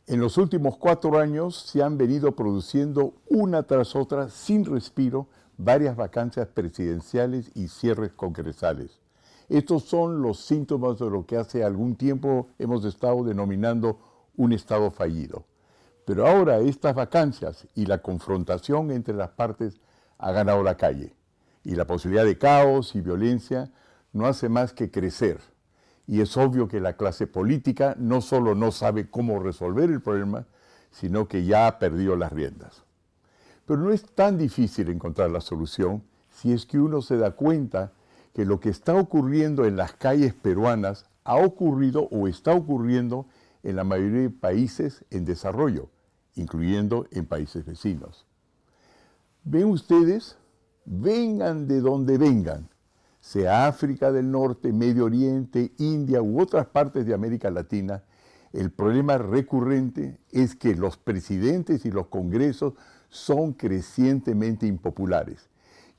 En los últimos 4 años se han venido produciendo una tras otra, sin respiro, varias vacancias presidenciales y cierres congresales. Estos son los síntomas de lo que hace algún tiempo hemos estado denominando un Estado fallido. Pero ahora estas vacancias y la confrontación entre las partes ha ganado la calle. Y la posibilidad de caos y violencia no hace más que crecer. Y es obvio que la clase política no solo no sabe cómo resolver el problema, sino que ya ha perdido las riendas. Pero no es tan difícil encontrar la solución si es que uno se da cuenta que lo que está ocurriendo en las calles peruanas ha ocurrido o está ocurriendo en la mayoría de países en desarrollo, incluyendo en países vecinos. ¿Ven ustedes? Vengan de donde vengan, sea África del Norte, Medio Oriente, India u otras partes de América Latina, el problema recurrente es que los presidentes y los congresos son crecientemente impopulares.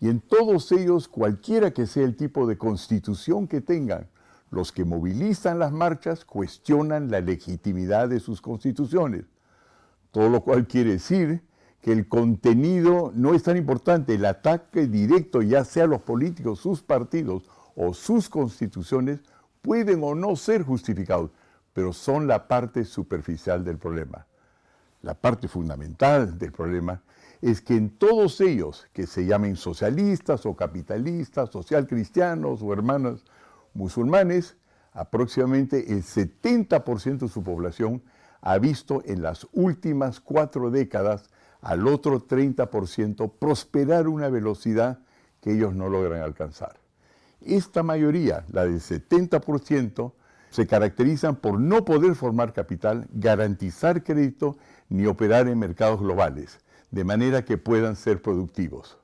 Y en todos ellos, cualquiera que sea el tipo de constitución que tengan, los que movilizan las marchas cuestionan la legitimidad de sus constituciones. Todo lo cual quiere decir que el contenido no es tan importante. El ataque directo, ya sea los políticos, sus partidos o sus constituciones, pueden o no ser justificados, pero son la parte superficial del problema. La parte fundamental del problema es que en todos ellos, que se llamen socialistas o capitalistas, social cristianos o hermanos musulmanes, aproximadamente el 70% de su población ha visto en las últimas 4 décadas al otro 30% prosperar a una velocidad que ellos no logran alcanzar. Esta mayoría, la del 70%, se caracterizan por no poder formar capital, garantizar crédito ni operar en mercados globales, de manera que puedan ser productivos.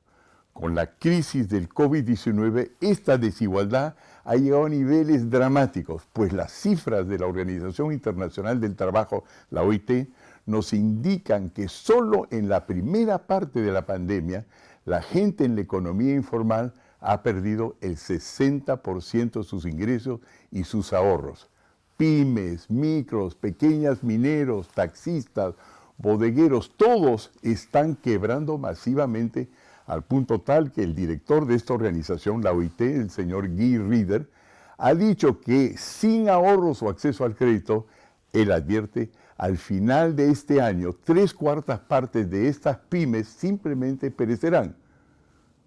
Con la crisis del COVID-19, esta desigualdad ha llegado a niveles dramáticos, pues las cifras de la Organización Internacional del Trabajo, la OIT, nos indican que solo en la primera parte de la pandemia, la gente en la economía informal ha perdido el 60% de sus ingresos y sus ahorros. Pymes, micros, pequeñas mineros, taxistas, bodegueros, todos están quebrando masivamente al punto tal que el director de esta organización, la OIT, el señor Guy Ryder, ha dicho que sin ahorros o acceso al crédito, él advierte, al final de este año, 3/4 partes de estas pymes simplemente perecerán.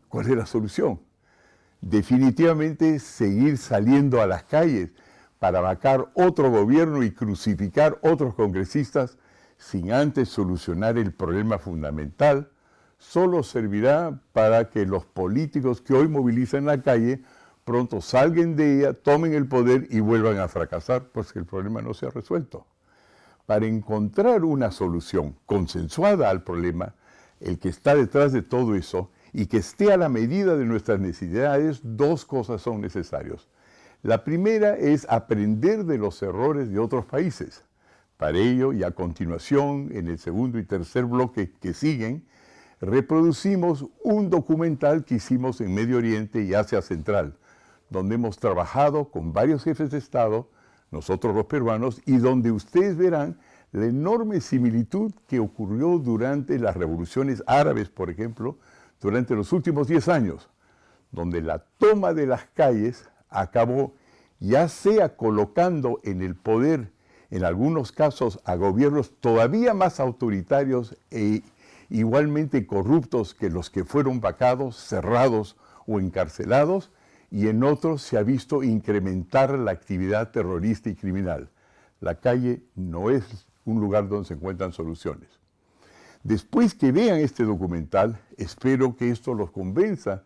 ¿Cuál es la solución? Definitivamente seguir saliendo a las calles para vacar otro gobierno y crucificar otros congresistas sin antes solucionar el problema fundamental, solo servirá para que los políticos que hoy movilizan la calle pronto salgan de ella, tomen el poder y vuelvan a fracasar, pues que el problema no se ha resuelto. Para encontrar una solución consensuada al problema, el que está detrás de todo eso y que esté a la medida de nuestras necesidades, 2 cosas son necesarias. La primera es aprender de los errores de otros países. Para ello, y a continuación, en el segundo y tercer bloque que siguen, reproducimos un documental que hicimos en Medio Oriente y Asia Central, donde hemos trabajado con varios jefes de Estado, nosotros los peruanos, y donde ustedes verán la enorme similitud que ocurrió durante las revoluciones árabes, por ejemplo, durante los últimos 10 años, donde la toma de las calles acabó ya sea colocando en el poder, en algunos casos, a gobiernos todavía más autoritarios e igualmente corruptos que los que fueron vacados, cerrados o encarcelados, y en otros se ha visto incrementar la actividad terrorista y criminal. La calle no es un lugar donde se encuentran soluciones. Después que vean este documental, espero que esto los convenza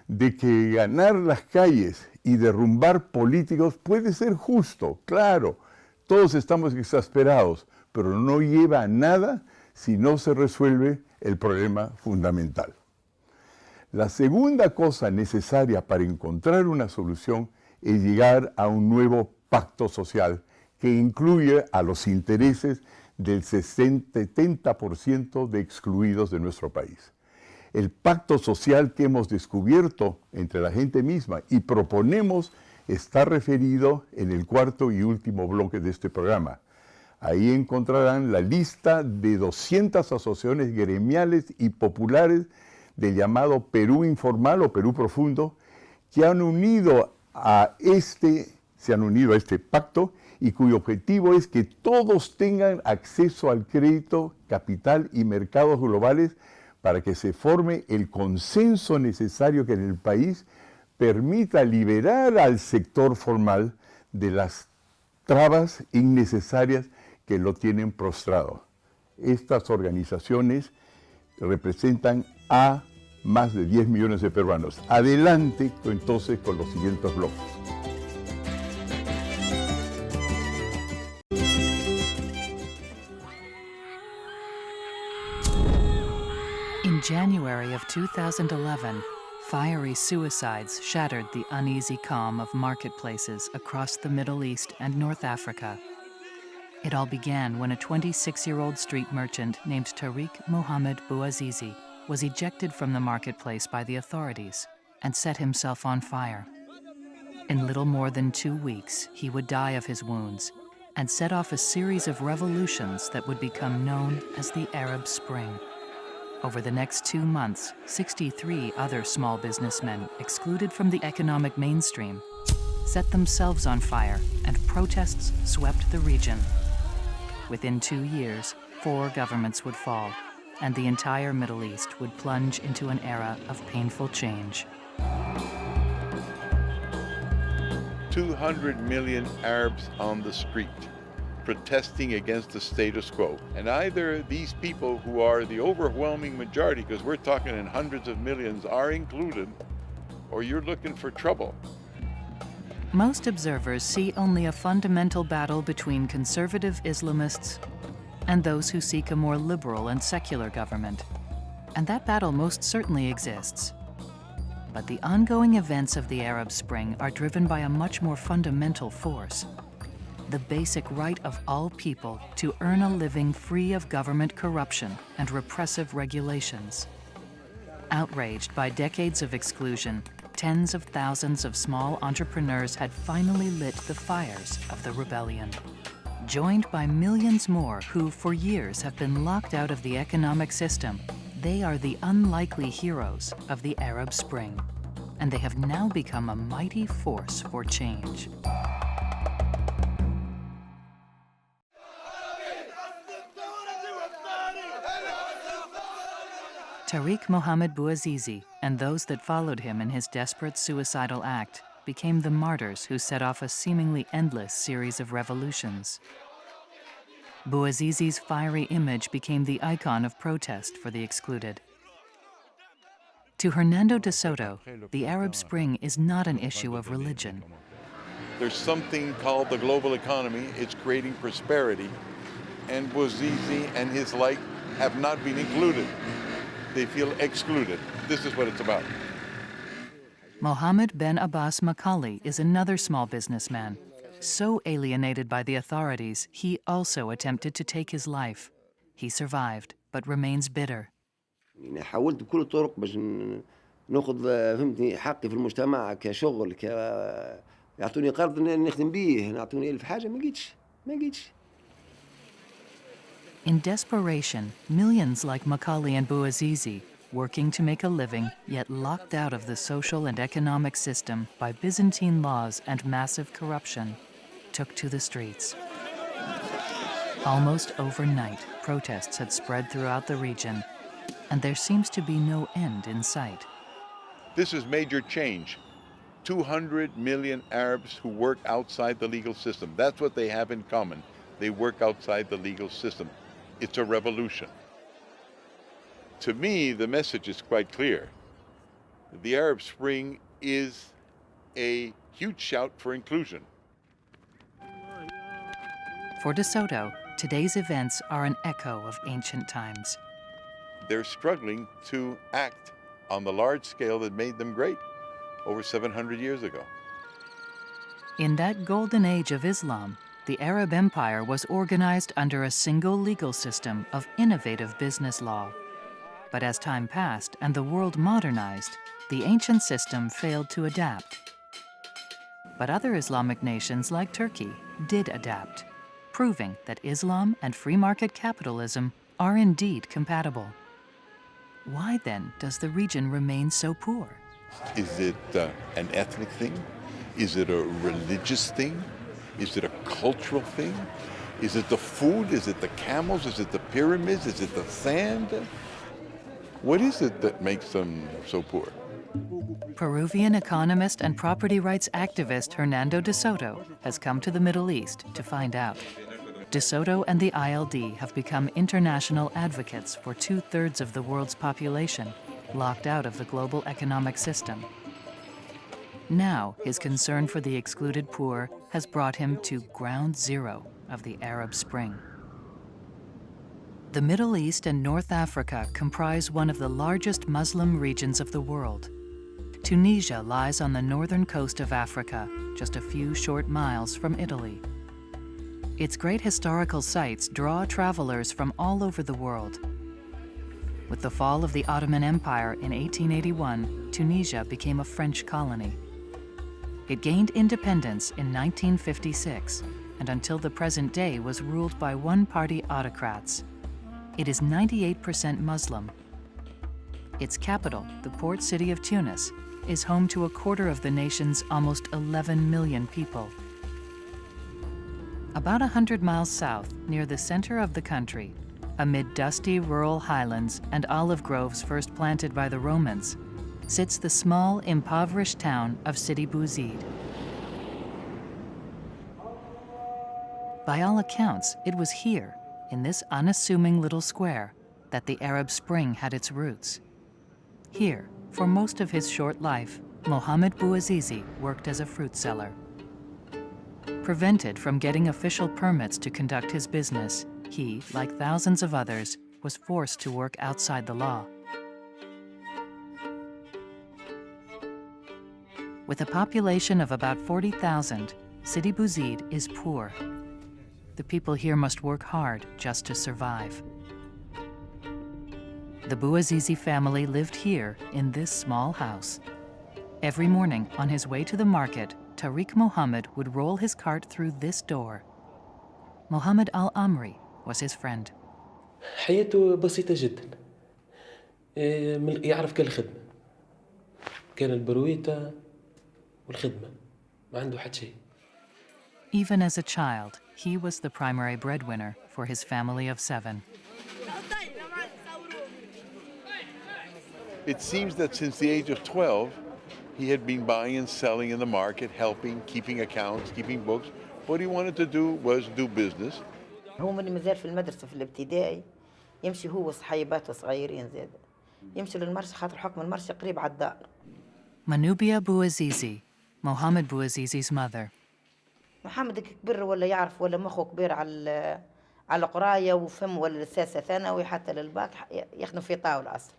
de que ganar las calles y derrumbar políticos puede ser justo, claro. Todos estamos exasperados, pero no lleva a nada si no se resuelve el problema fundamental. La segunda cosa necesaria para encontrar una solución es llegar a un nuevo pacto social que incluya a los intereses del 70% de excluidos de nuestro país. El pacto social que hemos descubierto entre la gente misma y proponemos está referido en el cuarto y último bloque de este programa. Ahí encontrarán la lista de 200 asociaciones gremiales y populares del llamado Perú informal o Perú profundo, que se han unido a este pacto y cuyo objetivo es que todos tengan acceso al crédito, capital y mercados globales para que se forme el consenso necesario que en el país permita liberar al sector formal de las trabas innecesarias que lo tienen prostrado. Estas organizaciones representan a más de 10 millones de peruanos. Adelante entonces con los siguientes bloques. In January of 2011, fiery suicides shattered the uneasy calm of marketplaces across the Middle East and North Africa. It all began when a 26-year-old street merchant named Tariq Mohammed Bouazizi was ejected from the marketplace by the authorities and set himself on fire. In little more than 2 weeks, he would die of his wounds and set off a series of revolutions that would become known as the Arab Spring. Over the next 2 months, 63 other small businessmen excluded from the economic mainstream set themselves on fire, and protests swept the region. Within 2 years, 4 governments would fall, and the entire Middle East would plunge into an era of painful change. 200 million Arabs on the street, protesting against the status quo. And either these people, who are the overwhelming majority, because we're talking in hundreds of millions, are included, or you're looking for trouble. Most observers see only a fundamental battle between conservative Islamists and those who seek a more liberal and secular government. And that battle most certainly exists. But the ongoing events of the Arab Spring are driven by a much more fundamental force: the basic right of all people to earn a living free of government corruption and repressive regulations. Outraged by decades of exclusion, tens of thousands of small entrepreneurs had finally lit the fires of the rebellion. Joined by millions more who, for years, have been locked out of the economic system, they are the unlikely heroes of the Arab Spring. And they have now become a mighty force for change. Tariq Mohammed Bouazizi and those that followed him in his desperate suicidal act became the martyrs who set off a seemingly endless series of revolutions. Bouazizi's fiery image became the icon of protest for the excluded. To Hernando de Soto, the Arab Spring is not an issue of religion. There's something called the global economy. It's creating prosperity, and Bouazizi and his like have not been included. They feel excluded. This is what it's about. Mohammed Ben Abbas Macaulay is another small businessman. So alienated by the authorities, he also attempted to take his life. He survived, but remains bitter. حاولت بكل الطرق باش ناخذ فهمتني حقي في المجتمع كشغل يعطوني قرض نخدم بيه يعطوني ألف حاجة ما لقيتش. In desperation, millions like Macaulay and Bouazizi, working to make a living, yet locked out of the social and economic system by Byzantine laws and massive corruption, took to the streets. Almost overnight, protests had spread throughout the region, and there seems to be no end in sight. This is major change. 200 million Arabs who work outside the legal system. That's what they have in common. They work outside the legal system. It's a revolution. To me, the message is quite clear. The Arab Spring is a huge shout for inclusion. For De Soto, today's events are an echo of ancient times. They're struggling to act on the large scale that made them great over 700 years ago. In that golden age of Islam, the Arab Empire was organized under a single legal system of innovative business law. But as time passed and the world modernized, the ancient system failed to adapt. But other Islamic nations like Turkey did adapt, proving that Islam and free market capitalism are indeed compatible. Why then does the region remain so poor? Is it an ethnic thing? Is it a religious thing? Is it a cultural thing? Is it the food? Is it the camels? Is it the pyramids? Is it the sand? What is it that makes them so poor? Peruvian economist and property rights activist Hernando de Soto has come to the Middle East to find out. De Soto and the ILD have become international advocates for 2/3 of the world's population, locked out of the global economic system. Now, his concern for the excluded poor has brought him to ground zero of the Arab Spring. The Middle East and North Africa comprise one of the largest Muslim regions of the world. Tunisia lies on the northern coast of Africa, just a few short miles from Italy. Its great historical sites draw travelers from all over the world. With the fall of the Ottoman Empire in 1881, Tunisia became a French colony. It gained independence in 1956, and until the present day was ruled by one-party autocrats. It is 98% Muslim. Its capital, the port city of Tunis, is home to a quarter of the nation's almost 11 million people. About 100 miles south, near the center of the country, amid dusty rural highlands and olive groves first planted by the Romans, sits the small, impoverished town of Sidi Bouzid. By all accounts, it was here, in this unassuming little square, that the Arab Spring had its roots. Here, for most of his short life, Mohammed Bouazizi worked as a fruit seller. Prevented from getting official permits to conduct his business, he, like thousands of others, was forced to work outside the law. With a population of about 40,000, Sidi Bouzid is poor. The people here must work hard just to survive. The Bouazizi family lived here in this small house. Every morning, on his way to the market, Tariq Mohammed would roll his cart through this door. Mohammed Al-Amri was his friend. حياته بسيطة جدا. يعرف كل خدمة. كان البرويتة والخدمة. ما عنده حد شيء. Even as a child, he was the primary breadwinner for his family of 7. It seems that since the age of 12, he had been buying and selling in the market, helping, keeping accounts, keeping books. What he wanted to do was do business. هو من مازال في المدرسة في الابتدائي يمشي هو وصحيباته صغيرين زاد يمشي للمرشى خاطر حكم المرشى قريب على الدار. Manubia Bouazizi, Mohammed Bouazizi's mother. محمد كبر ولا يعرف ولا مخه كبير على قراية وفم ولا لساسة ثانوي حتى للباك يخدم في طاولة أصلا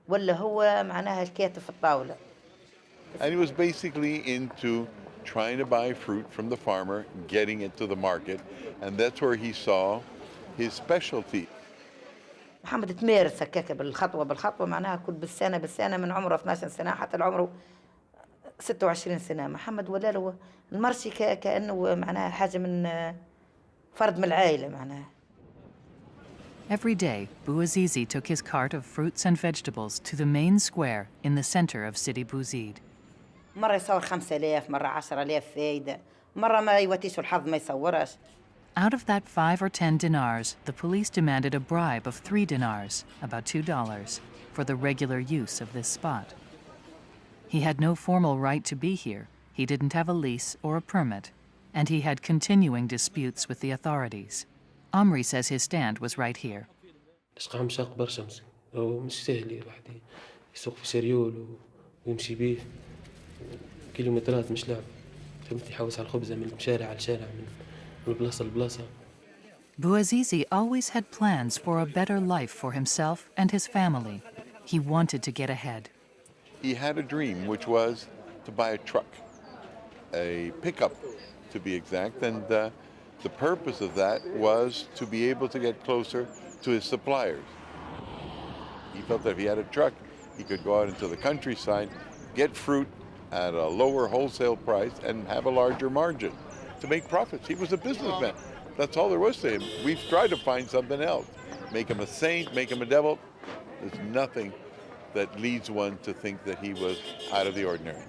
ولا هو معناها الكاتب في الطاولة. And he was basically into trying to buy fruit from the farmer, getting it to the market, and that's where he saw his specialty. محمد تمارس هكاك بالخطوة معناها كل بالسنة من عمره 12 سنة حتى العمره 26 سنة. محمد ولا له المرشي كأنه معناها حاجة من فرد من العائلة معناها. Every day, Bouazizi took his cart of fruits and vegetables to the main square in the center of Sidi Bouzid. مرة يصور 5000 مرة 10,000 فايدة مرة ما يواتيش الحظ ما يصورش. Out of that 5 or 10 dinars, the police demanded a bribe of 3 dinars, about $2, for the regular use of this spot. He had no formal right to be here, he didn't have a lease or a permit, and he had continuing disputes with the authorities. Amri says his stand was right here. الإسقام شاق برشا مش سهل الواحد يسوق في شريول ويمشي بيه كيلومترات مش لعب. فهمت يحوس على الخبزة من شارع لشارع من بلاصة لبلاصة. Bouazizi always had plans for a better life for himself and his family. He wanted to get ahead. He had a dream, which was to buy a truck, a pickup to be exact, and the purpose of that was to be able to get closer to his suppliers. He felt that if he had a truck, he could go out into the countryside, get fruit at a lower wholesale price, and have a larger margin to make profits. He was a businessman. That's all there was to him. We've tried to find something else. Make him a saint, make him a devil. There's nothing that leads one to think that he was out of the ordinary.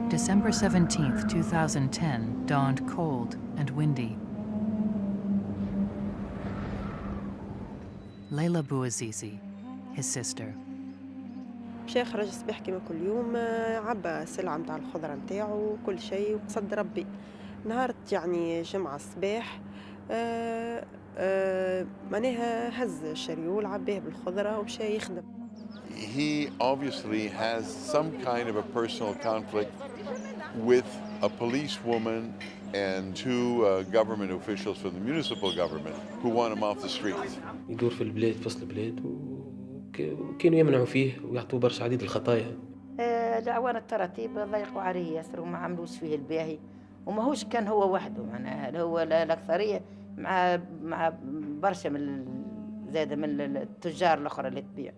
December 17th, 2010 dawned cold and windy. Layla Bouazizi, his sister. مشى يخرج الصباح كيما كل يوم، عبى السلعة متاع الخضرة متاعو وكل شيء وقصد ربي. نهارت يعني جمعة الصباح معناها هز الشريول عباه بالخضرة ومشى يخدم. He obviously has some kind of a personal conflict with a policewoman and two government officials from the municipal government who want him off the streets. يدور في البلاد في وسط البلاد وكانوا يمنعوا فيه ويعطوه برشا عديد الخطايا. الأعوان التراتيب ضيقوا عليه ياسر وما عملوش فيه الباهي، وماهوش كان هو وحده، معناها هو الأكثرية مع برشا زاد من التجار الأخرى اللي تبيع.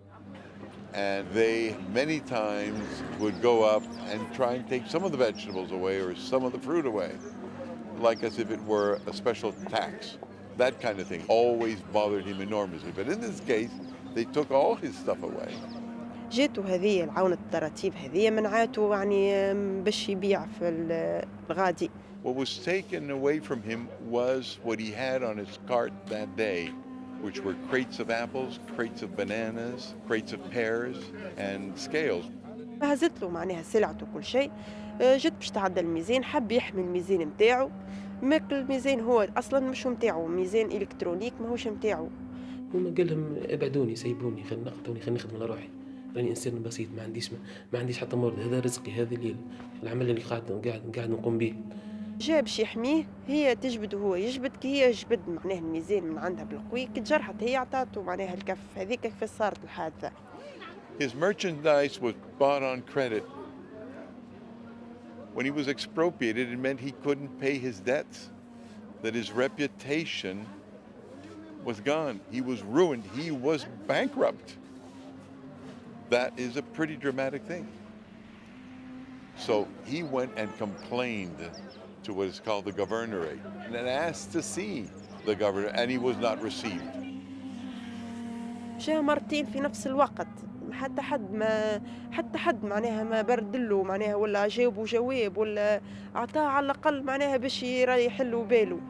And they many times would go up and try and take some of the vegetables away or some of the fruit away, like as if it were a special tax. That kind of thing always bothered him enormously. But in this case, they took all his stuff away. جاتو هذه العون التراتيب هذه منعاتو يعني باش يبيع في الغادي. What was taken away from him was what he had on his cart that day, which were crates of apples, crates of bananas, crates of pears, and scales. هزت له معناها سلعته كل شيء، جت باش تعدى الميزان، حب يحمي الميزان نتاعو، ماكل الميزان هو اصلا مش نتاعو، ميزان الكترونيك ماهوش نتاعو. هما قال لهم ابعدوني سيبوني خلينا نخدم على روحي، راني انسان بسيط ما عنديش حتى مرض، هذا رزقي، هذا الليل العمل اللي قاعد نقوم به. جا باش يحميه، هي تجبد وهو يجبد، كي هي جبد معناها الميزان من عندها بالقوي، كي تجرحت هي عطاته معناها الكف، هذيك كيف صارت الحادثة. His merchandise was bought on credit. When he was expropriated, it meant he couldn't pay his debts, that his reputation was gone. He was ruined. He was bankrupt. That is a pretty dramatic thing. So he went and complained to what is called the governorate and asked to see the governor, and he was not received. جاء مرتين في نفس الوقت، حتى حد معناها ما برد له معناها ولا جاوبه جواب ولا عطاه على الأقل معناها باش يريح له باله.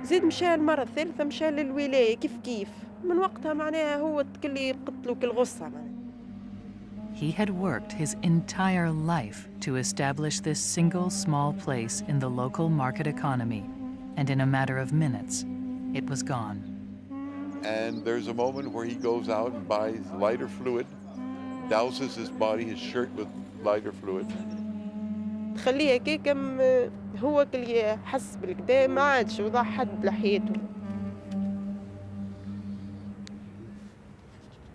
زيد مشى المرة الثالثة مشى للولاية كيف من وقتها معناها هو كل قتلوا كل غصة معناها. He had worked his entire life to establish this single small place in the local market economy, and in a matter of minutes, it was gone. And there's a moment where he goes out and buys lighter fluid, douses his body, his shirt with lighter fluid. تخليه هكاك هو كل حس بالكدا ما عادش وضع حد لحيته.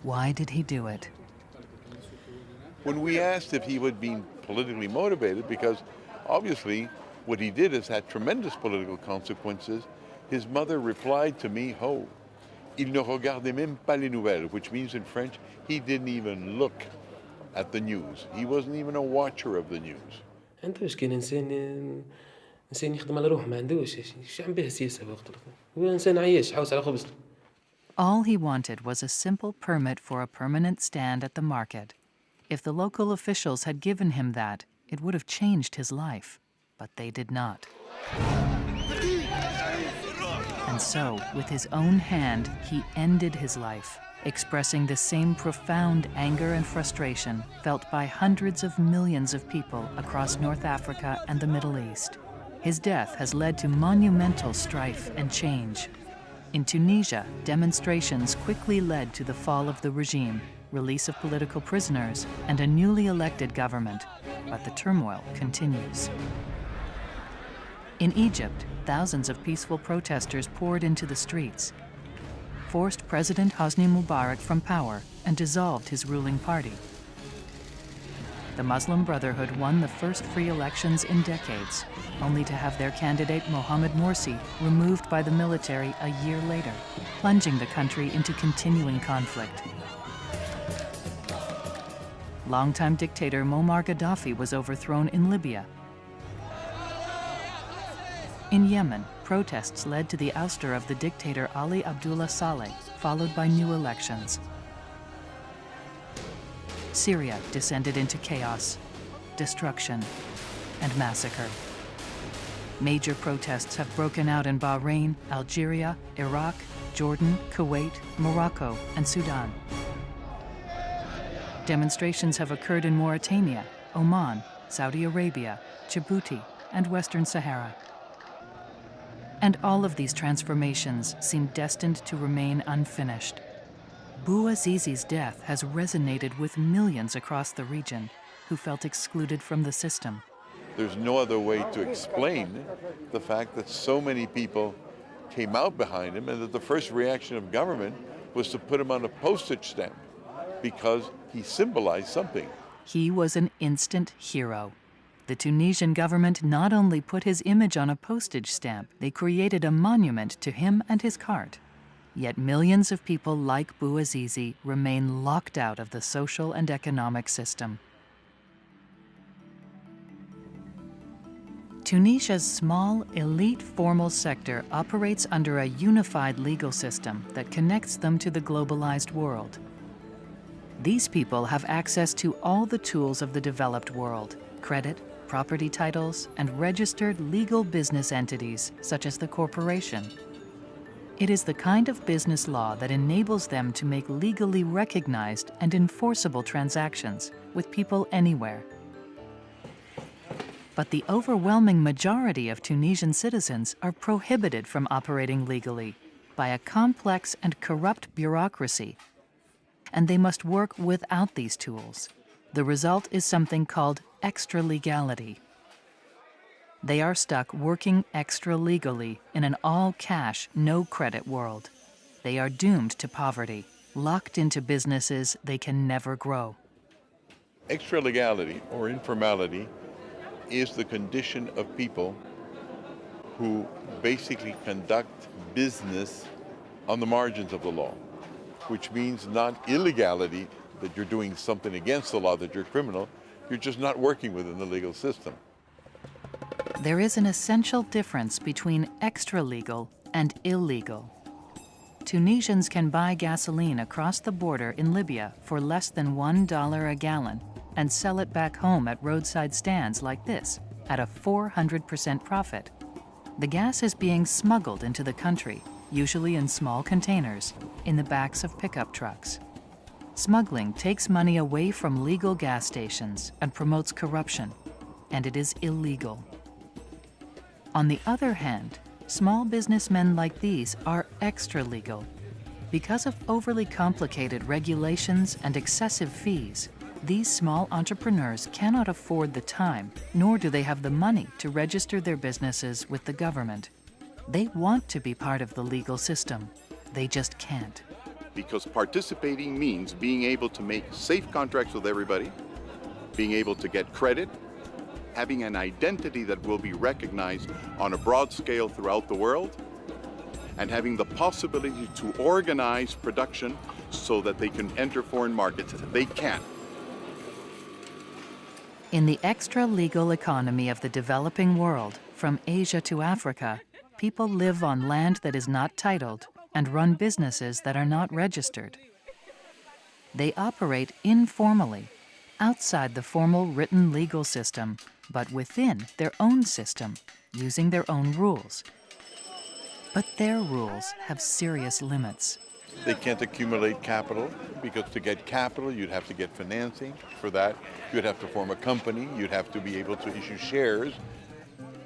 Why did he do it? When we asked if he would be politically motivated, because obviously what he did has had tremendous political consequences, his mother replied to me, il ne regardait même pas les nouvelles, which means in French, he didn't even look at the news. He wasn't even a watcher of the news. عندوش كان إنسان يخدم على روحه، ما عندوش شي عم به سياسة وقت هو إنسان عايش حوس على خبزته. All he wanted was a simple permit for a permanent stand at the market. If the local officials had given him that, it would have changed his life, but they did not. And so, with his own hand, he ended his life, expressing the same profound anger and frustration felt by hundreds of millions of people across North Africa and the Middle East. His death has led to monumental strife and change. In Tunisia, demonstrations quickly led to the fall of the regime, release of political prisoners, and a newly elected government, but the turmoil continues. In Egypt, thousands of peaceful protesters poured into the streets, forced President Hosni Mubarak from power, and dissolved his ruling party. The Muslim Brotherhood won the first free elections in decades, only to have their candidate Mohamed Morsi removed by the military a year later, plunging the country into continuing conflict. Longtime dictator Muammar Gaddafi was overthrown in Libya. In Yemen, protests led to the ouster of the dictator Ali Abdullah Saleh, followed by new elections. Syria descended into chaos, destruction, and massacre. Major protests have broken out in Bahrain, Algeria, Iraq, Jordan, Kuwait, Morocco, and Sudan. Demonstrations have occurred in Mauritania, Oman, Saudi Arabia, Djibouti, and Western Sahara. And all of these transformations seem destined to remain unfinished. Bouazizi's death has resonated with millions across the region who felt excluded from the system. There's no other way to explain the fact that so many people came out behind him and that the first reaction of government was to put him on a postage stamp because he symbolized something. He was an instant hero. The Tunisian government not only put his image on a postage stamp, they created a monument to him and his cart. Yet millions of people like Bouazizi remain locked out of the social and economic system. Tunisia's small, elite formal sector operates under a unified legal system that connects them to the globalized world. These people have access to all the tools of the developed world: credit, property titles, and registered legal business entities, such as the corporation. It is the kind of business law that enables them to make legally recognized and enforceable transactions with people anywhere. But the overwhelming majority of Tunisian citizens are prohibited from operating legally by a complex and corrupt bureaucracy, and they must work without these tools. The result is something called extra-legality. They are stuck working extra-legally in an all-cash, no-credit world. They are doomed to poverty, locked into businesses they can never grow. Extra-legality or informality is the condition of people who basically conduct business on the margins of the law, which means not illegality, that you're doing something against the law, that you're criminal, you're just not working within the legal system. There is an essential difference between extra-legal and illegal. Tunisians can buy gasoline across the border in Libya for less than $1 a gallon and sell it back home at roadside stands like this at a 400% profit. The gas is being smuggled into the country, usually in small containers, in the backs of pickup trucks. Smuggling takes money away from legal gas stations and promotes corruption, and it is illegal. On the other hand, small businessmen like these are extra-legal. Because of overly complicated regulations and excessive fees, these small entrepreneurs cannot afford the time, nor do they have the money to register their businesses with the government. They want to be part of the legal system. They just can't. Because participating means being able to make safe contracts with everybody, being able to get credit, having an identity that will be recognized on a broad scale throughout the world, and having the possibility to organize production so that they can enter foreign markets. They can't. In the extra-legal economy of the developing world, from Asia to Africa, people live on land that is not titled and run businesses that are not registered. They operate informally, outside the formal written legal system, but within their own system, using their own rules. But their rules have serious limits. They can't accumulate capital because to get capital, you'd have to get financing. For that, you'd have to form a company, you'd have to be able to issue shares.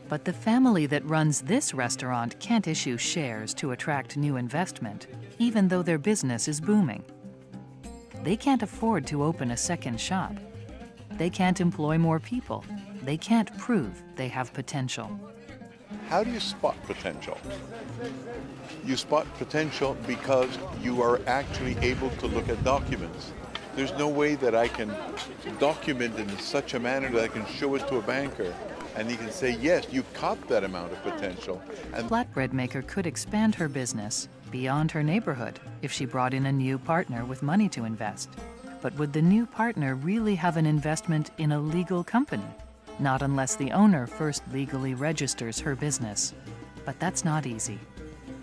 But the family that runs this restaurant can't issue shares to attract new investment, even though their business is booming. They can't afford to open a second shop. They can't employ more people. They can't prove they have potential. How do you spot potential? You spot potential because you are actually able to look at documents. There's no way that I can document in such a manner that I can show it to a banker and he can say, yes, you caught that amount of potential. And Flatbread maker could expand her business beyond her neighborhood if she brought in a new partner with money to invest. But would the new partner really have an investment in a legal company? Not unless the owner first legally registers her business. But that's not easy.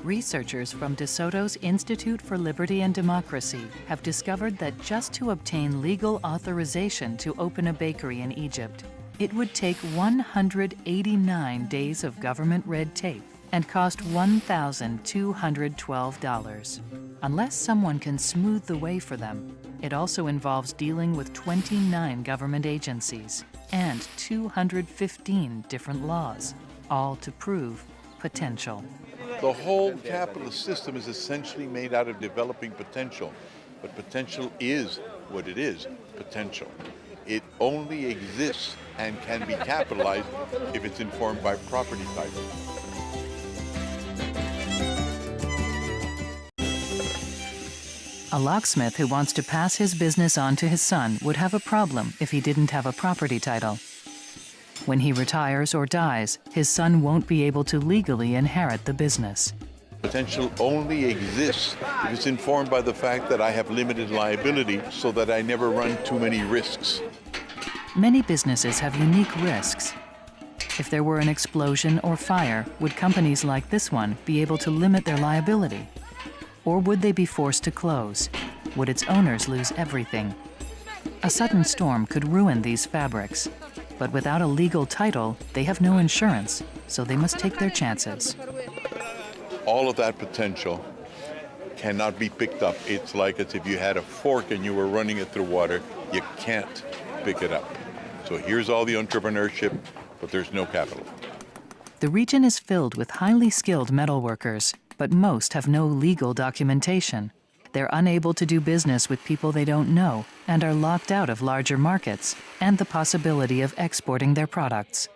Researchers from De Soto's Institute for Liberty and Democracy have discovered that just to obtain legal authorization to open a bakery in Egypt, it would take 189 days of government red tape and cost $1,212. Unless someone can smooth the way for them, it also involves dealing with 29 government agencies and 215 different laws, all to prove potential. The whole capitalist system is essentially made out of developing potential, but potential is what it is, potential. It only exists and can be capitalized if it's informed by property title. A locksmith who wants to pass his business on to his son would have a problem if he didn't have a property title. When he retires or dies, his son won't be able to legally inherit the business. Potential only exists if it's informed by the fact that I have limited liability so that I never run too many risks. Many businesses have unique risks. If there were an explosion or fire, would companies like this one be able to limit their liability? Or would they be forced to close? Would its owners lose everything? A sudden storm could ruin these fabrics. But without a legal title, they have no insurance, so they must take their chances. All of that potential cannot be picked up. It's like as if you had a fork and you were running it through water. You can't pick it up. So here's all the entrepreneurship, but there's no capital. The region is filled with highly skilled metal workers, but most have no legal documentation. They're unable to do business with people they don't know and are locked out of larger markets and the possibility of exporting their products.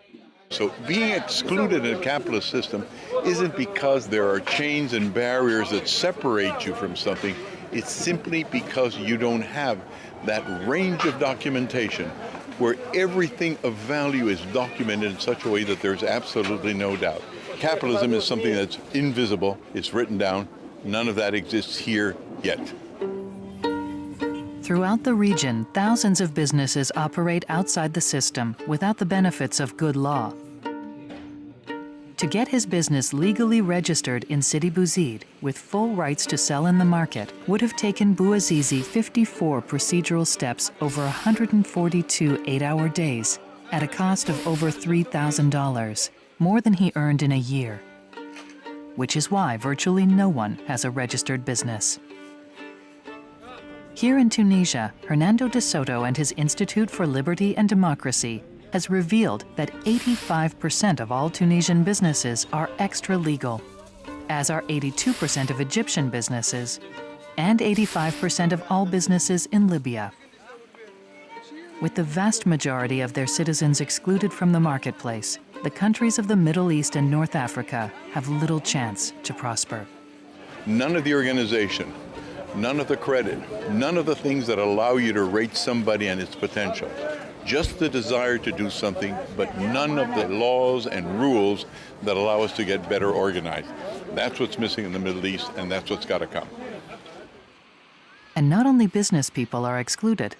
So being excluded in a capitalist system isn't because there are chains and barriers that separate you from something. It's simply because you don't have that range of documentation where everything of value is documented in such a way that there's absolutely no doubt. Capitalism is something that's invisible, it's written down. None of that exists here yet. Throughout the region, thousands of businesses operate outside the system without the benefits of good law. To get his business legally registered in Sidi Bouzid with full rights to sell in the market would have taken Bouazizi 54 procedural steps over 142 8-hour days at a cost of over $3,000, more than he earned in a year. Which is why virtually no one has a registered business. Here in Tunisia, Hernando de Soto and his Institute for Liberty and Democracy has revealed that 85% of all Tunisian businesses are extra-legal, as are 82% of Egyptian businesses and 85% of all businesses in Libya. With the vast majority of their citizens excluded from the marketplace, the countries of the Middle East and North Africa have little chance to prosper. None of the organization, none of the credit, none of the things that allow you to rate somebody on its potential. Just the desire to do something, but none of the laws and rules that allow us to get better organized. That's what's missing in the Middle East, and that's what's got to come. And not only business people are excluded.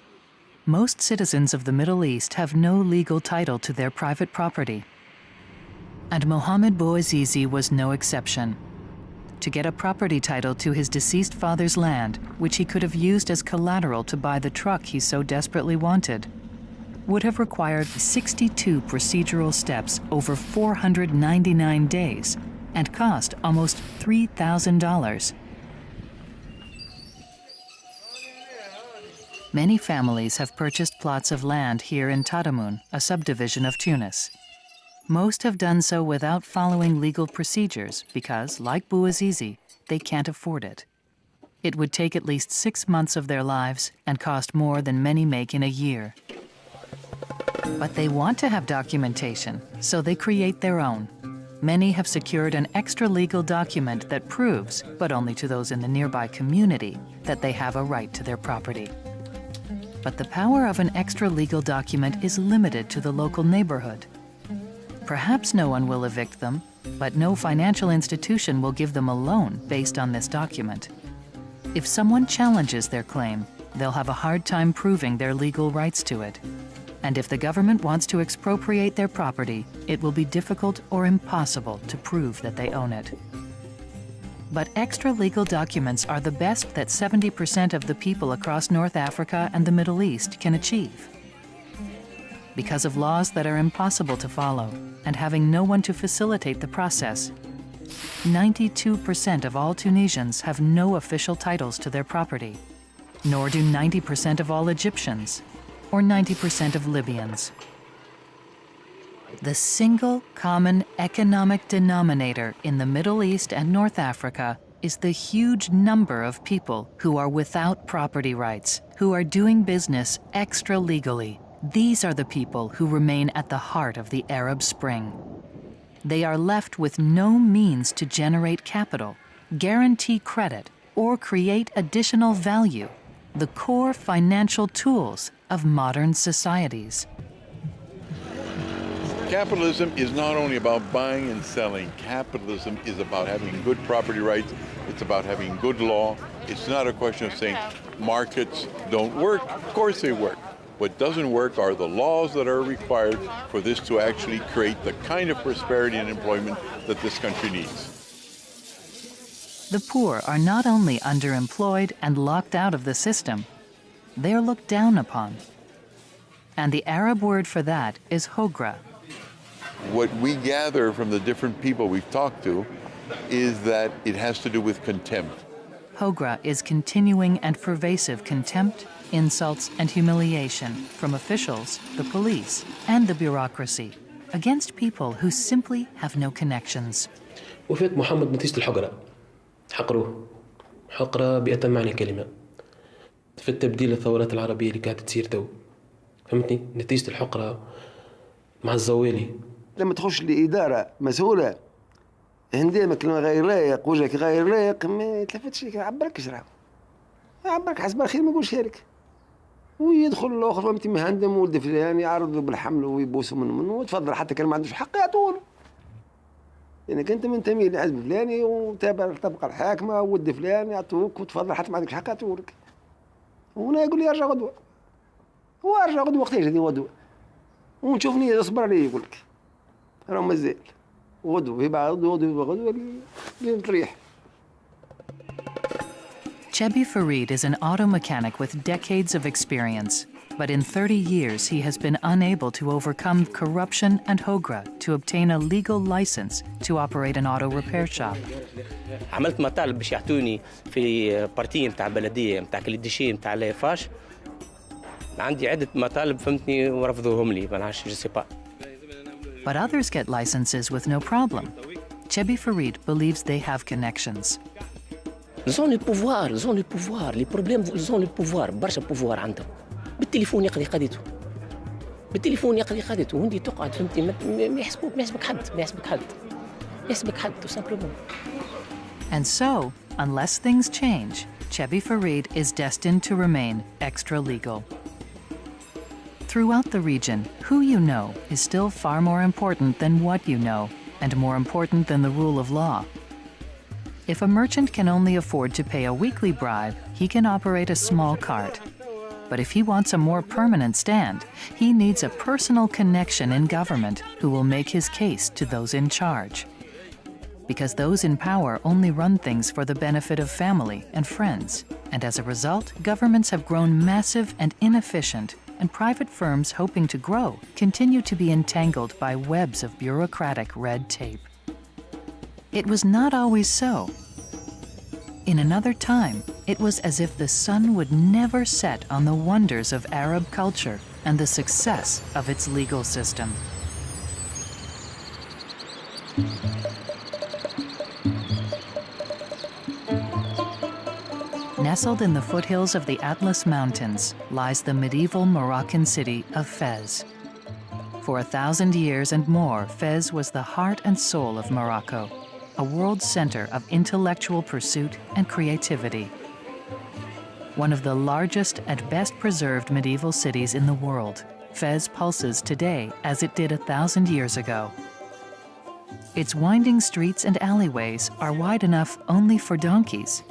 Most citizens of the Middle East have no legal title to their private property. And Mohammed Bouazizi was no exception. To get a property title to his deceased father's land, which he could have used as collateral to buy the truck he so desperately wanted, would have required 62 procedural steps over 499 days and cost almost $3,000. Many families have purchased plots of land here in Tadamoun, a subdivision of Tunis. Most have done so without following legal procedures because, like Bouazizi, they can't afford it. It would take at least 6 months of their lives and cost more than many make in a year. But they want to have documentation, so they create their own. Many have secured an extra legal document that proves, but only to those in the nearby community, that they have a right to their property. But the power of an extra legal document is limited to the local neighborhood. Perhaps no one will evict them, but no financial institution will give them a loan based on this document. If someone challenges their claim, they'll have a hard time proving their legal rights to it. And if the government wants to expropriate their property, it will be difficult or impossible to prove that they own it. But extra-legal documents are the best that 70% of the people across North Africa and the Middle East can achieve. Because of laws that are impossible to follow and having no one to facilitate the process, 92% of all Tunisians have no official titles to their property, nor do 90% of all Egyptians or 90% of Libyans. The single common economic denominator in the Middle East and North Africa is the huge number of people who are without property rights, who are doing business extra-legally. These are the people who remain at the heart of the Arab Spring. They are left with no means to generate capital, guarantee credit, or create additional value, the core financial tools of modern societies. Capitalism is not only about buying and selling. Capitalism is about having good property rights. It's about having good law. It's not a question of saying markets don't work. Of course they work. What doesn't work are the laws that are required for this to actually create the kind of prosperity and employment that this country needs. The poor are not only underemployed and locked out of the system, they are looked down upon. And the Arab word for that is hogra. What we gather from the different people we've talked to is that it has to do with contempt. Hogra is continuing and pervasive contempt, insults, and humiliation from officials, the police, and the bureaucracy against people who simply have no connections. وفات محمد نتيجة الحقرة حقروه حقرة بأتم معنى الكلمة في التبديل الثورات العربية اللي قاعدة تصير تو فهمتني نتيجة الحقرة مع الزوالي لما تخش لإدارة مسؤولة عندما كلمة غير لايق وجهك غير لايق ما يتلفتش يعبرك شرعه يعبرك حسب الخير ما يقولش هيك ويدخل الاخر فهمتي مهندم ولد فلان يعرضوا بالحمل ويبوسوا منه وتفضل حتى كان ما عندوش حق يعطوه لانك انت منتمي للحزب الفلاني وتابع الطبقه الحاكمه ولد فلان يعطوك وتفضل حتى ما عندكش حق يعطوك وهنا يقول لي ارجع غدوه هو ارجع غدوه وقتاش هذه غدوه ونشوفني اصبر عليه يقول لك راه مازال غدوه في بعض غدوه للتريح. Chebi Farid is an auto mechanic with decades of experience, but in 30 years he has been unable to overcome corruption and hogra to obtain a legal license to operate an auto repair shop. عملت مطالب باش يعطوني في بارتي نتاع بلديه نتاع كليديشي نتاع لافاش عندي عده مطالب فهمتني ورفضوهم لي ما نعرفش جو سي با. But others get licenses with no problem. Chebi Farid believes they have connections. زون البوفوار لي بروبليم زون البوفوار برشا بوفوار عندهم بالتليفون يقضي قضيته بالتليفون يقضي قضيته وانت تقعد فهمتي ما يحسبك حد تو سامبلومون. And so, unless things change, Chebi Farid is destined to remain extra-legal. Throughout the region, who you know is still far more important than what you know, and more important than the rule of law. If a merchant can only afford to pay a weekly bribe, he can operate a small cart. But if he wants a more permanent stand, he needs a personal connection in government who will make his case to those in charge. Because those in power only run things for the benefit of family and friends, and as a result, governments have grown massive and inefficient, and private firms hoping to grow continue to be entangled by webs of bureaucratic red tape. It was not always so. In another time, it was as if the sun would never set on the wonders of Arab culture and the success of its legal system. Nestled in the foothills of the Atlas Mountains lies the medieval Moroccan city of Fez. For 1,000 years and more, Fez was the heart and soul of Morocco, a world center of intellectual pursuit and creativity. One of the largest and best preserved medieval cities in the world, Fez pulses today as it did 1,000 years ago. Its winding streets and alleyways are wide enough only for donkeys.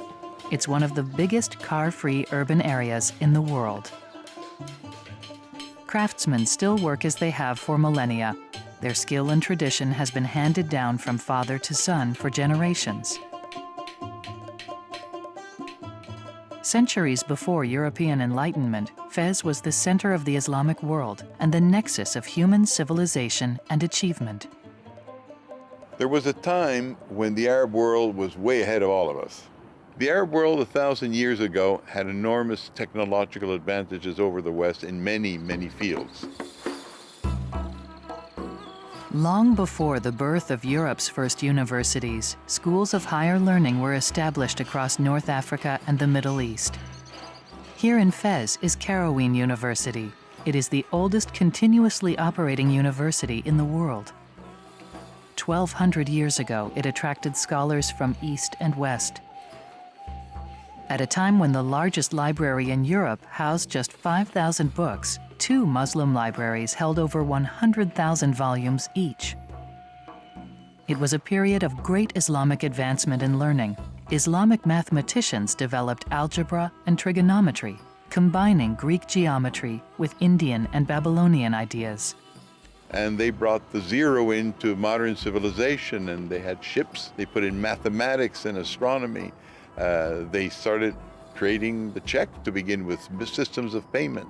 It's one of the biggest car-free urban areas in the world. craftsmen still work as they have for millennia. Their skill and tradition has been handed down from father to son for generations. Centuries before European Enlightenment, Fez was the center of the Islamic world and the nexus of human civilization and achievement. There was a time when the Arab world was way ahead of all of us. The Arab world 1,000 years ago had enormous technological advantages over the West in many, many fields. Long before the birth of Europe's first universities, schools of higher learning were established across North Africa and the Middle East. Here in Fez is Karaween University. It is the oldest continuously operating university in the world. 1,200 years ago, it attracted scholars from East and West. At a time when the largest library in Europe housed just 5,000 books, 2 Muslim libraries held over 100,000 volumes each. It was a period of great Islamic advancement in learning. Islamic mathematicians developed algebra and trigonometry, combining Greek geometry with Indian and Babylonian ideas. And they brought the zero into modern civilization, and they had ships. They put in mathematics and astronomy. They started creating the check to begin with, systems of payment.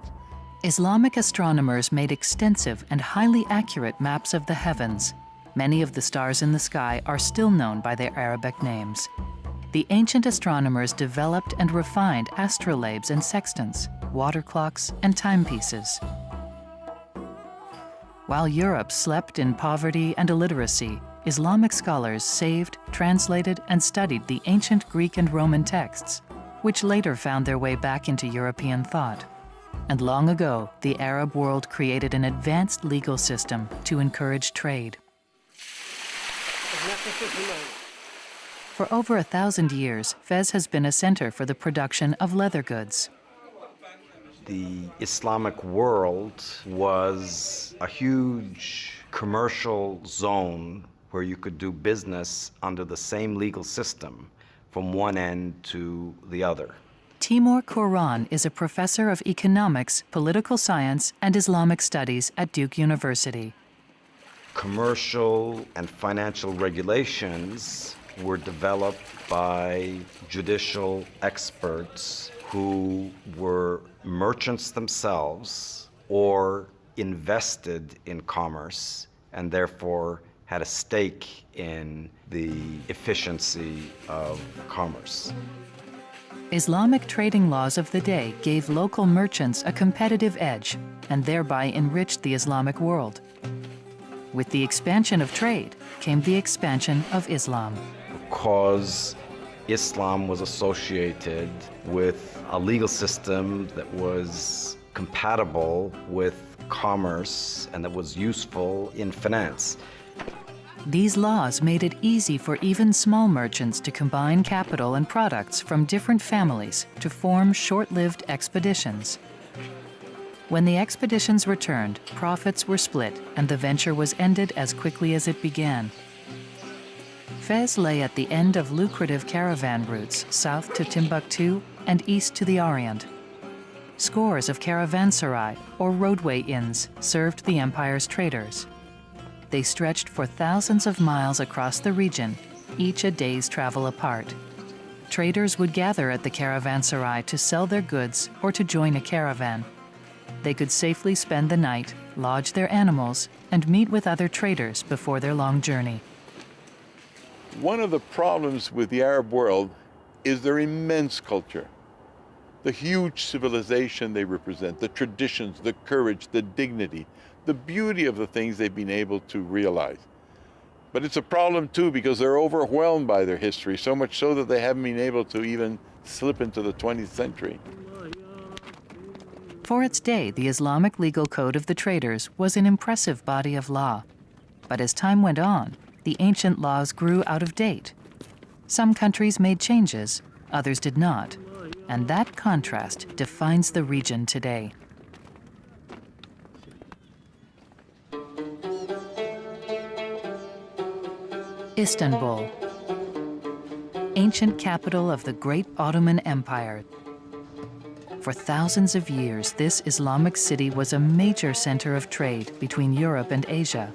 Islamic astronomers made extensive and highly accurate maps of the heavens. Many of the stars in the sky are still known by their Arabic names. The ancient astronomers developed and refined astrolabes and sextants, water clocks, and timepieces. While Europe slept in poverty and illiteracy, Islamic scholars saved, translated, and studied the ancient Greek and Roman texts, which later found their way back into European thought. And long ago, the Arab world created an advanced legal system to encourage trade. For over 1,000 years, Fez has been a center for the production of leather goods. The Islamic world was a huge commercial zone where you could do business under the same legal system from one end to the other. Timur Kuran is a professor of economics, political science, and Islamic studies at Duke University. Commercial and financial regulations were developed by judicial experts who were merchants themselves or invested in commerce and therefore had a stake in the efficiency of commerce. Islamic trading laws of the day gave local merchants a competitive edge and thereby enriched the Islamic world. With the expansion of trade came the expansion of Islam. Because Islam was associated with a legal system that was compatible with commerce and that was useful in finance. These laws made it easy for even small merchants to combine capital and products from different families to form short-lived expeditions. When the expeditions returned, profits were split and the venture was ended as quickly as it began. Fez lay at the end of lucrative caravan routes south to Timbuktu and east to the Orient. Scores of caravanserai, or roadway inns, served the empire's traders. They stretched for thousands of miles across the region, each a day's travel apart. Traders would gather at the caravanserai to sell their goods or to join a caravan. They could safely spend the night, lodge their animals, and meet with other traders before their long journey. One of the problems with the Arab world is their immense culture. The huge civilization they represent, the traditions, the courage, the dignity, the beauty of the things they've been able to realize. But it's a problem too because they're overwhelmed by their history, so much so that they haven't been able to even slip into the 20th century. For its day, the Islamic legal code of the traders was an impressive body of law. But as time went on, the ancient laws grew out of date. Some countries made changes, others did not. And that contrast defines the region today. Istanbul, ancient capital of the great Ottoman Empire. For thousands of years, this Islamic city was a major center of trade between Europe and Asia.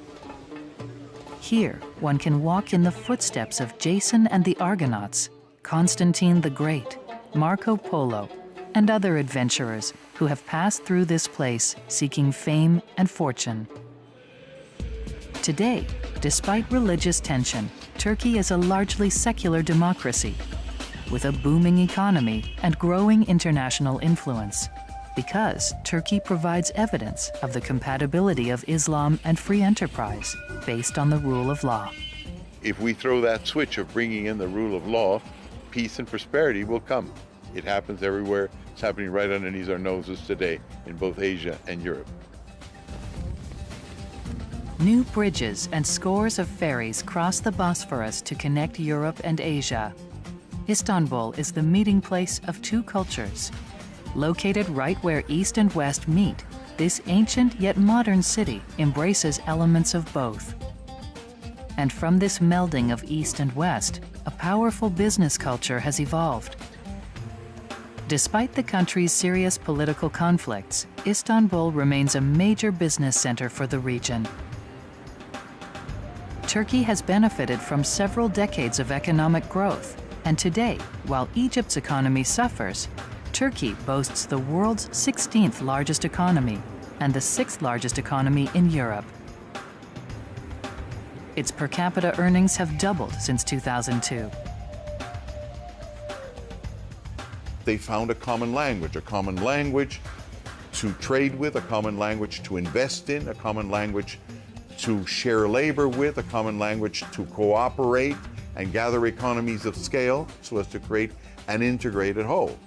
Here, one can walk in the footsteps of Jason and the Argonauts, Constantine the Great, Marco Polo, and other adventurers who have passed through this place seeking fame and fortune. Today, despite religious tension, Turkey is a largely secular democracy with a booming economy and growing international influence, because Turkey provides evidence of the compatibility of Islam and free enterprise based on the rule of law. If we throw that switch of bringing in the rule of law, peace and prosperity will come. It happens everywhere. It's happening right underneath our noses today in both Asia and Europe. New bridges and scores of ferries cross the Bosphorus to connect Europe and Asia. Istanbul is the meeting place of two cultures. Located right where East and West meet, this ancient yet modern city embraces elements of both. And from this melding of East and West, a powerful business culture has evolved. Despite the country's serious political conflicts, Istanbul remains a major business center for the region. Turkey has benefited from several decades of economic growth, and today, while Egypt's economy suffers, Turkey boasts the world's 16th largest economy and the 6th largest economy in Europe. Its per capita earnings have doubled since 2002. They found a common language to trade with, a common language to invest in, a common language to share labor with, a common language to cooperate and gather economies of scale so as to create an integrated whole.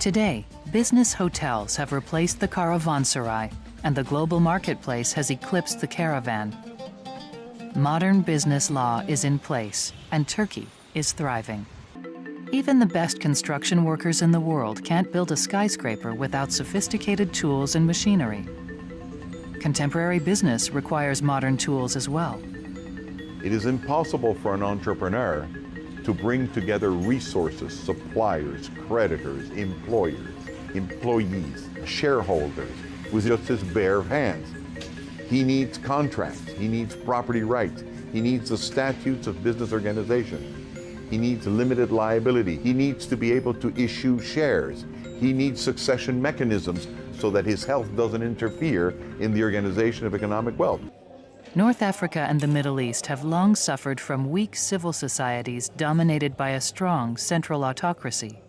Today, business hotels have replaced the caravanserai, and the global marketplace has eclipsed the caravan. Modern business law is in place, and Turkey is thriving. Even the best construction workers in the world can't build a skyscraper without sophisticated tools and machinery. Contemporary business requires modern tools as well. It is impossible for an entrepreneur to bring together resources, suppliers, creditors, employers, employees, shareholders with just his bare hands. He needs contracts, he needs property rights, he needs the statutes of business organization, he needs limited liability, he needs to be able to issue shares, he needs succession mechanisms so that his health doesn't interfere in the organization of economic wealth. North Africa and the Middle East have long suffered from weak civil societies dominated by a strong central autocracy.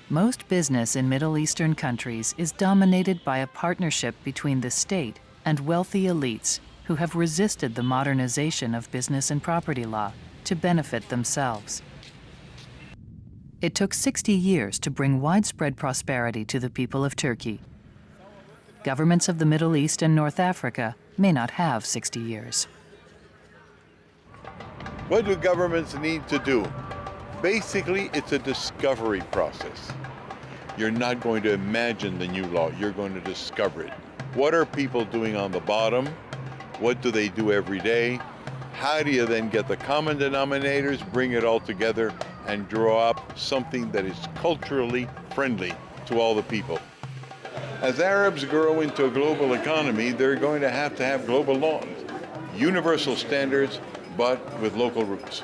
Most business in Middle Eastern countries is dominated by a partnership between the state and wealthy elites who have resisted the modernization of business and property law to benefit themselves. It took 60 years to bring widespread prosperity to the people of Turkey. Governments of the Middle East and North Africa may not have 60 years. What do governments need to do? Basically, it's a discovery process. You're not going to imagine the new law, you're going to discover it. What are people doing on the bottom? What do they do every day? How do you then get the common denominators, bring it all together, and draw up something that is culturally friendly to all the people? As Arabs grow into a global economy, they're going to have global laws, universal standards, but with local roots.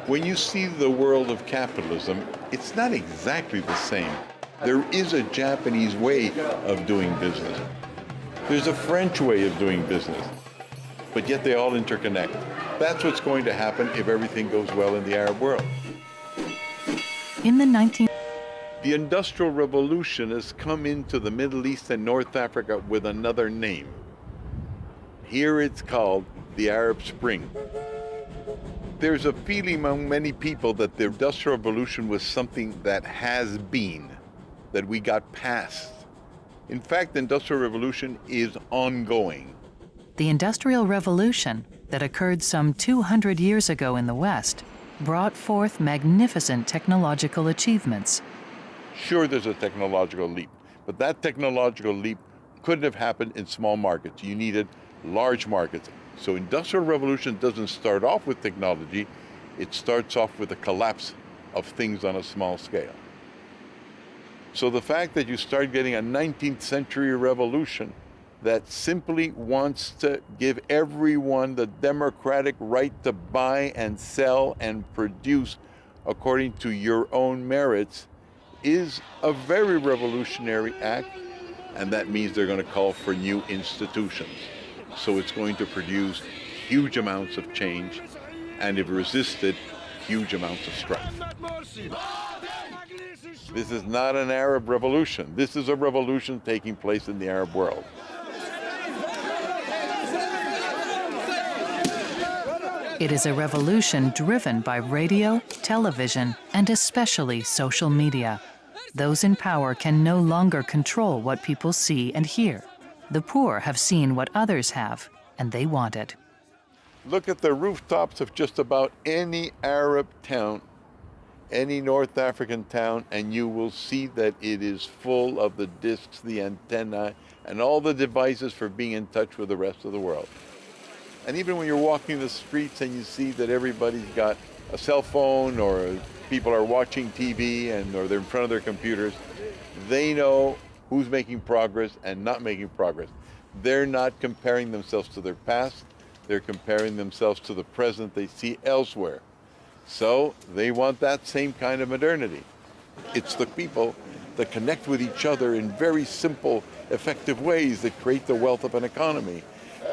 When you see the world of capitalism, it's not exactly the same. There is a Japanese way of doing business. There's a French way of doing business, but yet they all interconnect. That's what's going to happen if everything goes well in the Arab world. In the The Industrial Revolution has come into the Middle East and North Africa with another name. Here it's called the Arab Spring. There's a feeling among many people that the Industrial Revolution was something that has been, that we got past. In fact, the Industrial Revolution is ongoing. The Industrial Revolution, that occurred some 200 years ago in the West, brought forth magnificent technological achievements. Sure, there's a technological leap, but that technological leap couldn't have happened in small markets. You needed large markets. So Industrial Revolution doesn't start off with technology, it starts off with a collapse of things on a small scale. So the fact that you start getting a 19th century revolution that simply wants to give everyone the democratic right to buy and sell and produce according to your own merits is a very revolutionary act, and that means they're going to call for new institutions. So it's going to produce huge amounts of change, and if resisted, huge amounts of strife. This is not an Arab revolution. This is a revolution taking place in the Arab world. It is a revolution driven by radio, television, and especially social media. Those in power can no longer control what people see and hear. The poor have seen what others have, and they want it. Look at the rooftops of just about any Arab town, any North African town, and you will see that it is full of the discs, the antennae, and all the devices for being in touch with the rest of the world. And even when you're walking the streets and you see that everybody's got a cell phone, or people are watching TV, or they're in front of their computers, they know who's making progress and not making progress. They're not comparing themselves to their past, they're comparing themselves to the present they see elsewhere. So they want that same kind of modernity. It's the people that connect with each other in very simple, effective ways that create the wealth of an economy.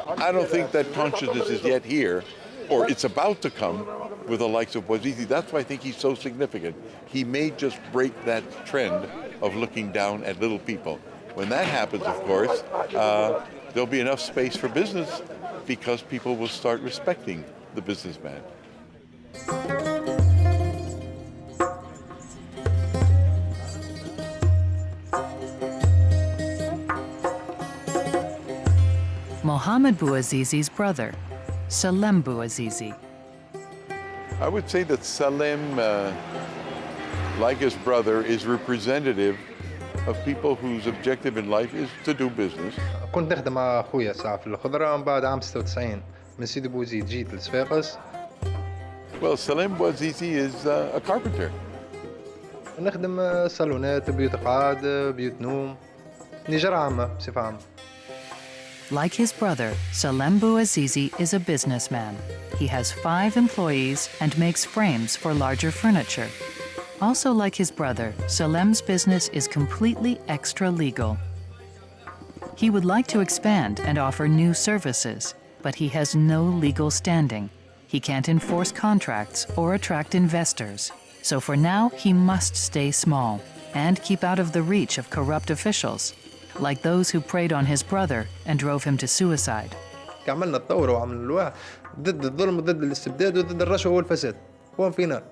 I don't think that consciousness is yet here, or it's about to come with the likes of Bouazizi. That's why I think he's so significant. He may just break that trend of looking down at little people. When that happens, of course, there'll be enough space for business because people will start respecting the businessman. Mohammed Bouazizi's brother, Salem Bouazizi. I would say that Salem, like his brother, is representative of people whose objective in life is to do business. كنت نخدم مع خويا ساعة في الخضرة، من بعد عام 96 من سيدي بوزيد جيت لصفاقس. Well, Salem Bouazizi is a carpenter. نخدم صالونات، بيوت قعاد، بيوت نوم، نجار عامة بصفة عامة. Like his brother, Salem Bouazizi is a businessman. He has 5 employees and makes frames for larger furniture. Also like his brother, Salem's business is completely extra-legal. He would like to expand and offer new services, but he has no legal standing. He can't enforce contracts or attract investors. So for now, he must stay small and keep out of the reach of corrupt officials, like those who preyed on his brother and drove him to suicide. عملنا الثورة وعملنا الواحد ضد الظلم وضد الاستبداد وضد الرشوة والفساد. وين فينا؟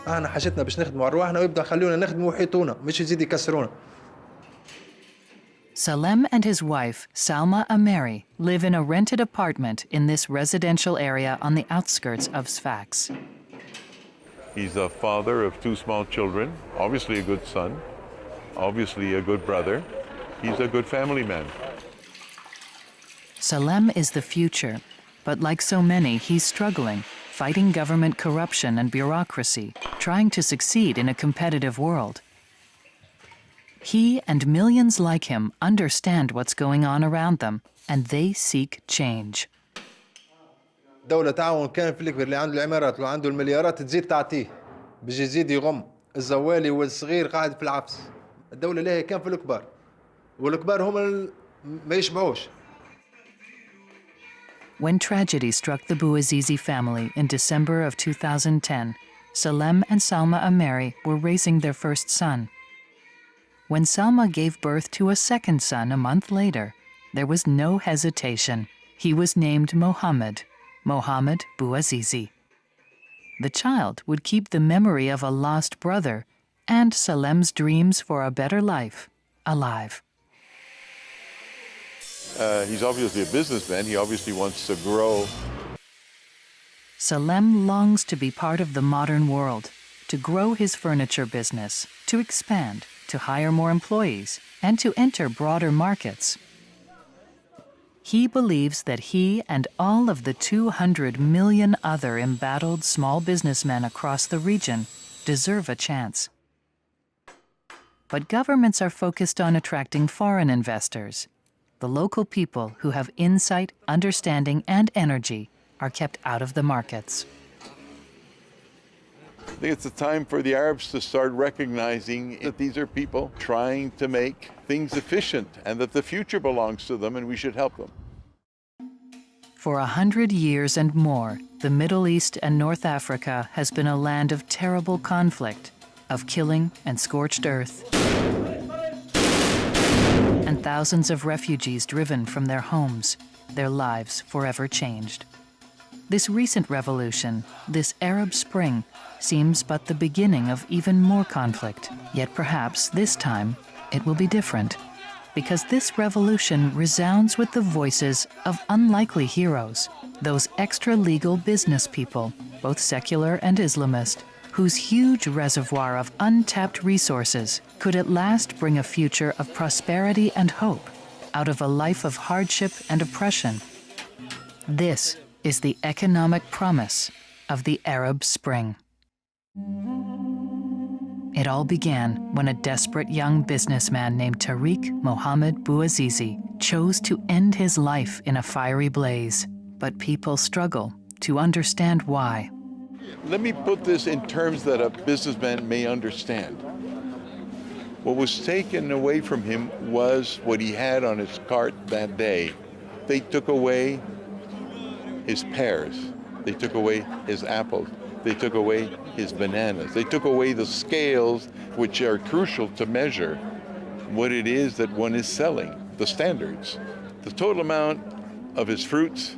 احنا حاجتنا باش نخدموا على رواحنا ويبدأ خلونا نخدموا ويحيطونا مش يزيد يكسرونا. Salem and his wife, Salma Ameri, live in a rented apartment in this residential area on the outskirts of Sfax. He's a father of 2 small children, obviously a good son, obviously a good brother. He's a good family man. Salem is the future, but like so many, he's struggling, fighting government corruption and bureaucracy, trying to succeed in a competitive world. He and millions like him understand what's going on around them, and they seek change. الدولة تعاون كان في الكبير اللي عنده العمارات واللي عنده المليارات تزيد تعطيه باش يزيد يغم الزوالي والصغير قاعد في العبس. الدولة لها كان في الكبار والكبار هم ما يشبعوش. When tragedy struck the Bouazizi family in December of 2010, Salem and Salma Ameri were raising their first son. When Salma gave birth to a second son a month later, there was no hesitation. He was named Mohammed Bouazizi. The child would keep the memory of a lost brother and Salem's dreams for a better life alive. He's obviously a businessman. He obviously wants to grow. Salem longs to be part of the modern world, to grow his furniture business, to expand, to hire more employees, and to enter broader markets. He believes that he and all of the 200 million other embattled small businessmen across the region deserve a chance. But governments are focused on attracting foreign investors. The local people who have insight, understanding, and energy are kept out of the markets. I think it's a time for the Arabs to start recognizing that these are people trying to make things efficient and that the future belongs to them and we should help them. For 100 years and more, the Middle East and North Africa has been a land of terrible conflict, of killing and scorched earth, and thousands of refugees driven from their homes, their lives forever changed. This recent revolution, this Arab Spring, seems but the beginning of even more conflict. Yet perhaps this time it will be different, because this revolution resounds with the voices of unlikely heroes, those extra-legal business people, both secular and Islamist, whose huge reservoir of untapped resources could at last bring a future of prosperity and hope out of a life of hardship and oppression. This is the economic promise of the Arab Spring. It all began when a desperate young businessman named Tariq Mohammed Bouazizi chose to end his life in a fiery blaze. But people struggle to understand why. Let me put this in terms that a businessman may understand. What was taken away from him was what he had on his cart that day. They took away his pears. They took away his apples. They took away his bananas. They took away the scales which are crucial to measure what it is that one is selling, the standards. The total amount of his fruits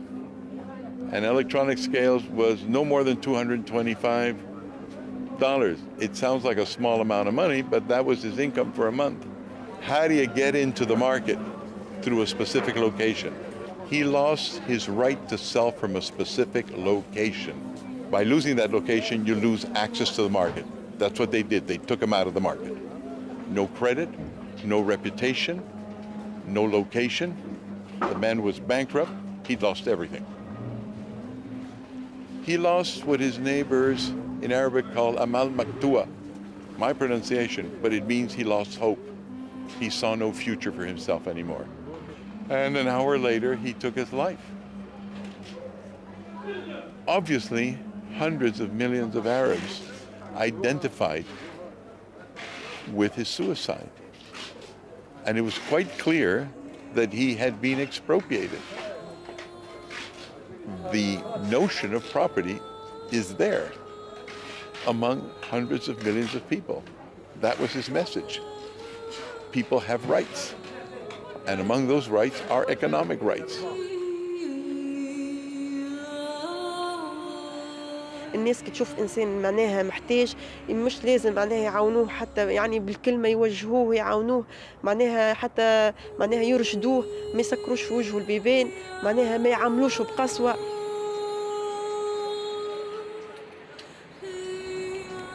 and electronic scales was no more than $225. It sounds like a small amount of money, but that was his income for a month. How do you get into the market? Through a specific location. He lost his right to sell from a specific location. By losing that location, you lose access to the market. That's what they did. They took him out of the market. No credit, no reputation, no location. The man was bankrupt. He'd lost everything. He lost what his neighbors in Arabic call amal maktua, my pronunciation, but it means he lost hope. He saw no future for himself anymore. And an hour later, he took his life. Obviously, hundreds of millions of Arabs identified with his suicide. And it was quite clear that he had been expropriated. The notion of property is there among hundreds of millions of people. That was his message. People have rights. And among those rights are economic rights. الناس كي تشوف انسان معناها محتاج مش لازم معناها يعاونوه حتى يعني بالكلمه يوجهوه يعاونوه معناها حتى معناها يرشدوه ما يسكروش في وجهه البيبان معناها ما يعاملوش بقسوه.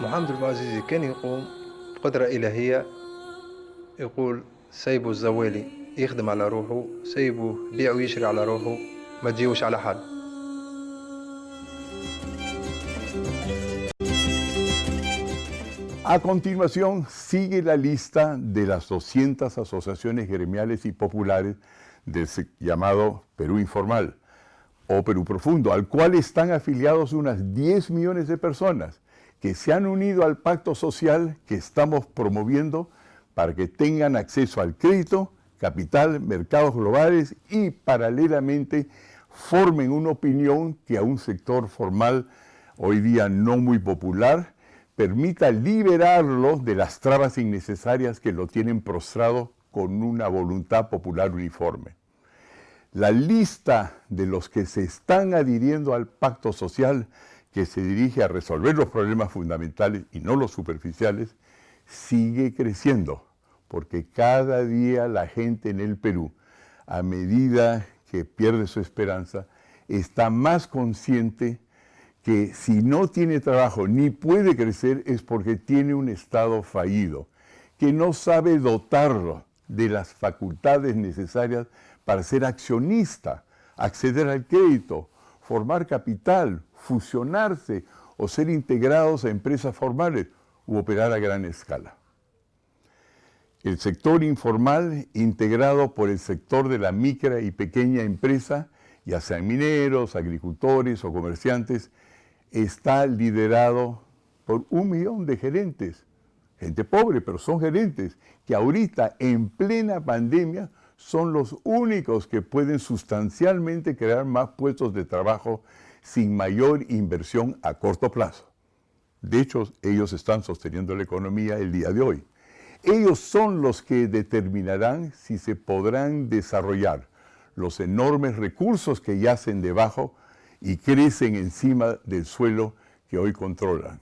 محمد البوعزيزي كان يقوم بقدرة إلهية، يقول سيبوا الزوالي يخدم على روحه، سيبوا يبيع ويشري على روحه، ما تجيوش على حد. A continuación, sigue la lista de las 200 asociaciones gremiales y populares del llamado Perú Informal o Perú Profundo, al cual están afiliados unas 10 millones de personas que se han unido al pacto social que estamos promoviendo para que tengan acceso al crédito, capital, mercados globales y paralelamente formen una opinión que a un sector formal hoy día no muy popular permita liberarlo de las trabas innecesarias que lo tienen prostrado con una voluntad popular uniforme. La lista de los que se están adhiriendo al pacto social que se dirige a resolver los problemas fundamentales y no los superficiales sigue creciendo, porque cada día la gente en el Perú, a medida que pierde su esperanza, está más consciente que si no tiene trabajo ni puede crecer es porque tiene un Estado fallido, que no sabe dotarlo de las facultades necesarias para ser accionista, acceder al crédito, formar capital, fusionarse o ser integrados a empresas formales u operar a gran escala. El sector informal, integrado por el sector de la micro y pequeña empresa, ya sean mineros, agricultores o comerciantes, está liderado por 1 millón de gerentes. Gente pobre, pero son gerentes, que ahorita en plena pandemia son los únicos que pueden sustancialmente crear más puestos de trabajo sin mayor inversión a corto plazo. De hecho, ellos están sosteniendo la economía el día de hoy. Ellos son los que determinarán si se podrán desarrollar los enormes recursos que yacen debajo y crecen encima del suelo que hoy controlan.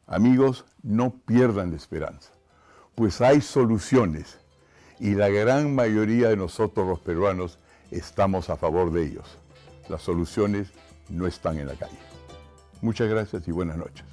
Amigos, no pierdan la esperanza, pues hay soluciones y la gran mayoría de nosotros los peruanos estamos a favor de ellos. Las soluciones no están en la calle. Muchas gracias y buenas noches.